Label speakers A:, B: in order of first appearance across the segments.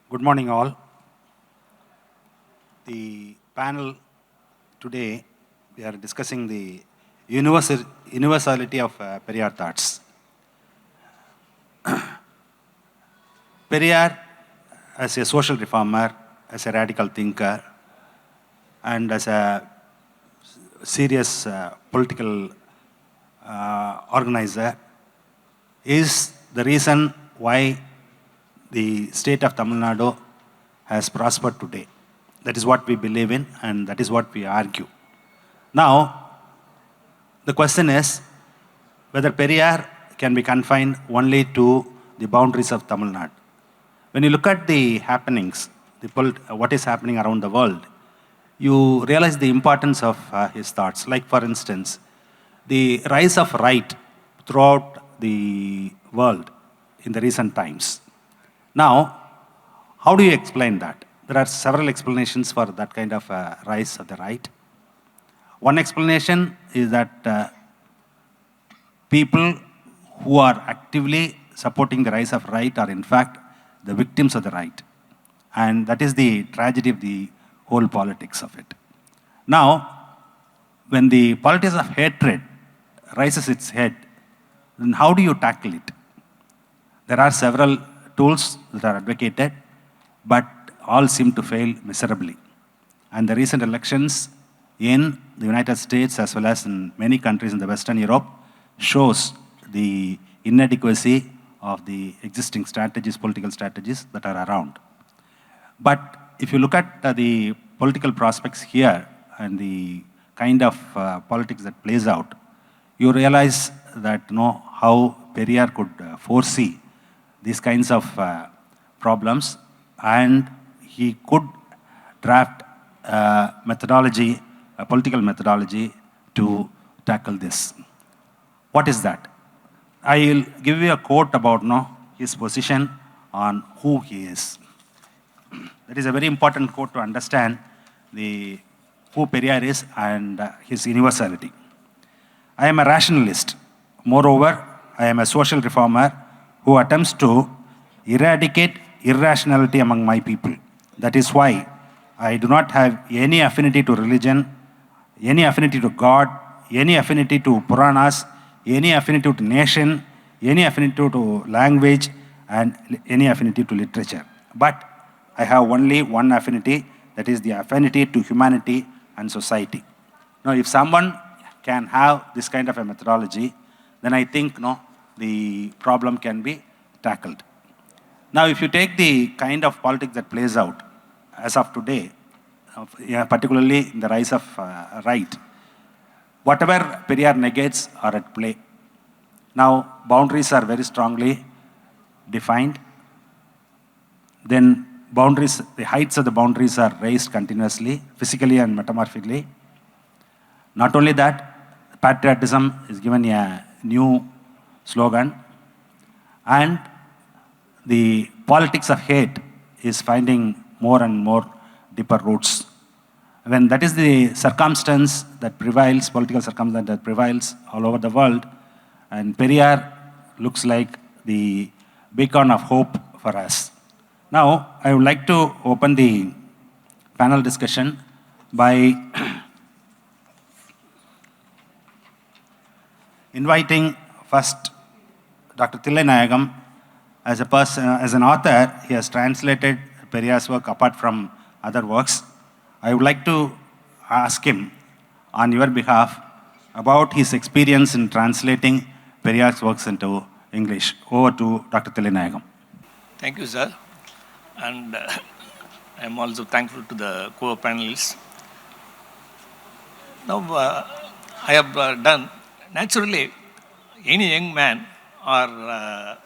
A: Good morning, all. The panel today, we are discussing the universality of Periyar thoughts. Periyar, as a social reformer, as a radical thinker, and as a serious political organizer, is the reason why the state of Tamil Nadu has prospered today. That is what we believe in, and that is what we argue. Now, the question is whether Periyar can be confined only to the boundaries of Tamil Nadu. When you look at the happenings, what is happening around the world, you realize the importance of his thoughts. Like, for instance, the rise of right throughout the world in the recent times. Now, how do you explain that? There are several explanations for that kind of rise of the right. One explanation is that people who are actively supporting the rise of right are in fact the victims of the right. And that is the tragedy of the whole politics of it. Now, when the politics of hatred rises its head, then how do you tackle it? There are several tools that are advocated, but all seem to fail miserably. And the recent elections in the United States as well as in many countries in the Western Europe shows the inadequacy of the existing strategies, political strategies that are around. But if you look at the political prospects here and the kind of politics that plays out, you realize that how Periyar could foresee these kinds of problems, and he could draft methodology, a political methodology to tackle this. What is that? I will give you a quote about his position on who he is. That is a very important quote to understand who Periyar is and his universality. I am a rationalist. Moreover, I am a social reformer who attempts to eradicate irrationality among my people. That is why I do not have any affinity to religion, any affinity to God, any affinity to Puranas, any affinity to nation, any affinity to language, and any affinity to literature. But I have only one affinity, that is the affinity to humanity and society. Now, if someone can have this kind of a methodology, then I think the problem can be tackled. Now, if you take the kind of politics that plays out as of today, particularly in the rise of right, whatever Periyar negates are at play. Now, boundaries are very strongly defined. Then boundaries, the heights of the boundaries are raised continuously, physically and metamorphically. Not only that, patriotism is given a new slogan, and the politics of hate is finding more and more deeper roots. When that is the circumstance that prevails, political circumstance that prevails all over the world, and Periyar looks like the beacon of hope for us. Now, I would like to open the panel discussion by inviting first Dr. THILLAINAYAGAM. As a person, as an author, he has translated Periyar's work apart from other works. I would like to ask him, on your behalf, about his experience in translating Periyar's works into English. Over to Dr. THILLAINAYAGAM.
B: Thank you, sir. And I am also thankful to the co-panelists. Now, I have done, naturally, any young man or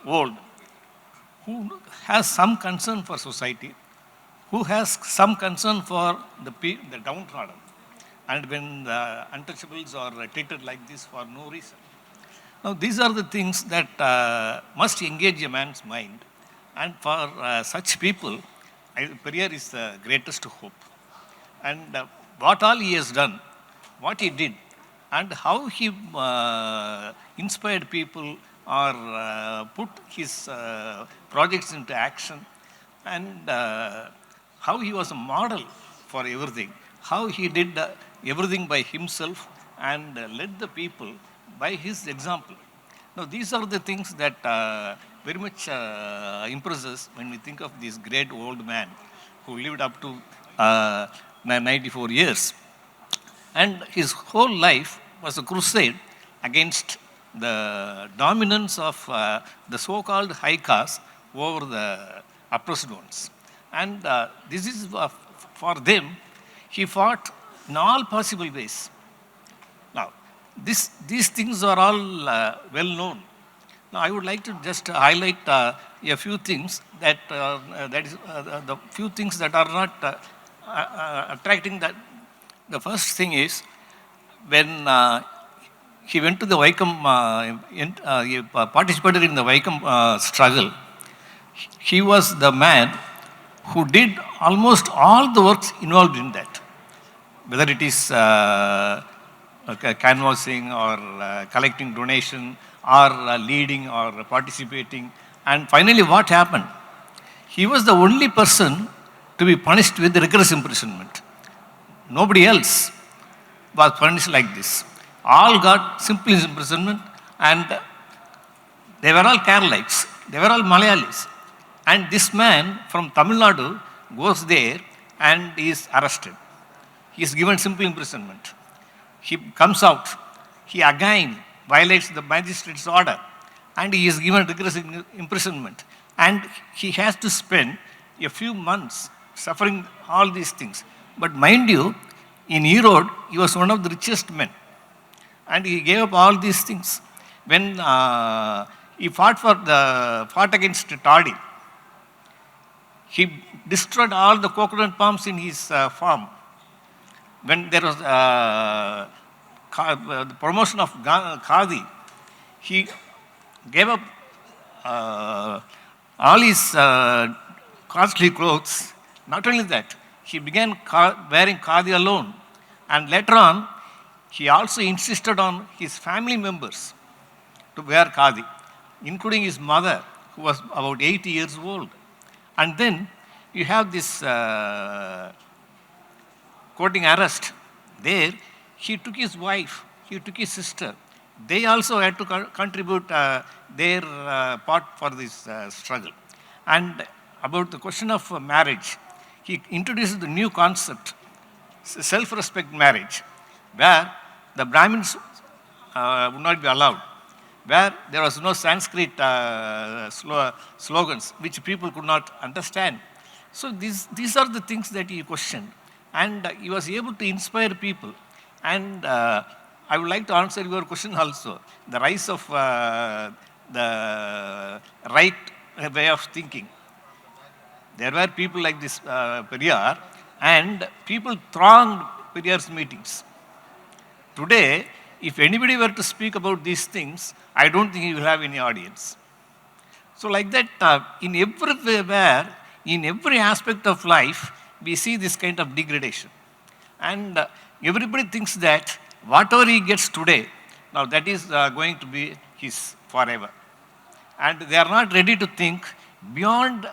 B: old who has some concern for society, who has some concern for the downtrodden, and when the untouchables are treated like this for no reason. Now, these are the things that must engage a man's mind, and for such people, Periyar is the greatest hope. And what all he has done, what he did, and how he inspired people or put his projects into action, and how he was a model for everything, how he did everything by himself and led the people by his example. Now, these are the things that very much impress us when we think of this great old man who lived up to 94 years. And his whole life was a crusade against the dominance of the so-called high caste over the oppressed ones. And this is for them, he fought in all possible ways. Now, these things are all well known. Now, I would like to just highlight a few things that the few things that are not attracting. That the first thing is when he went to the Vaikam, he participated in the Vaikam struggle. He was the man who did almost all the works involved in that, whether it is canvassing or collecting donation or leading or participating. And finally, what happened? He was the only person to be punished with rigorous imprisonment. Nobody else was punished like this. All got simple imprisonment, and they were all Keralites, they were all Malayalis. And this man from Tamil Nadu goes there and is arrested. He is given simple imprisonment. He comes out. He again violates the magistrate's order, and he is given rigorous imprisonment. And he has to spend a few months suffering all these things. But mind you, in Erode, he was one of the richest men. And he gave up all these things. When he fought against Toddy, he destroyed all the coconut palms in his farm. When there was the promotion of Khadi, he gave up all his costly clothes. Not only that, he began wearing Khadi alone. And later on, he also insisted on his family members to wear Khadi, including his mother, who was about 80 years old. And then you have this courting arrest. There, he took his wife, he took his sister. They also had to contribute their part for this struggle. And about the question of marriage, he introduced the new concept, self-respect marriage, where the Brahmins would not be allowed, where there was no Sanskrit slogans which people could not understand. So these are the things that he questioned, and he was able to inspire people. And I would like to answer your question also, the rise of the right way of thinking. There were people like this Periyar, and people thronged Periyar's meetings. Today, if anybody were to speak about these things, I don't think he will have any audience. So like that, in everywhere, in every aspect of life, we see this kind of degradation. And everybody thinks that whatever he gets today, now that is going to be his forever. And they are not ready to think beyond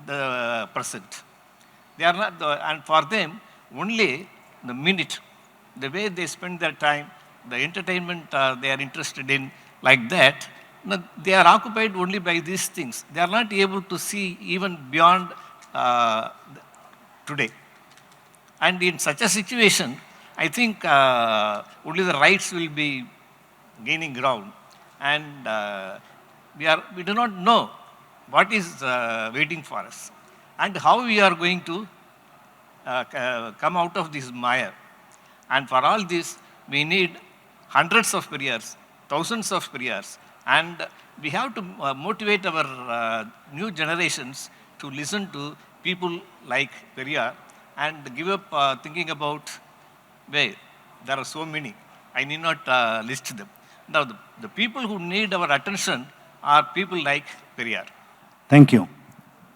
B: the present. They are not, and for them, only the minute, the way they spend their time, the entertainment they are interested in, like that, they are occupied only by these things. They are not able to see even beyond today. And in such a situation, I think only the rights will be gaining ground. And we do not know what is waiting for us and how we are going to come out of this mire. And for all this, we need hundreds of Periyars, thousands of Periyars, and we have to motivate our new generations to listen to people like Periyar and give up thinking about, well, there are so many. I need not list them. Now, the people who need our attention are people like Periyar.
A: Thank you.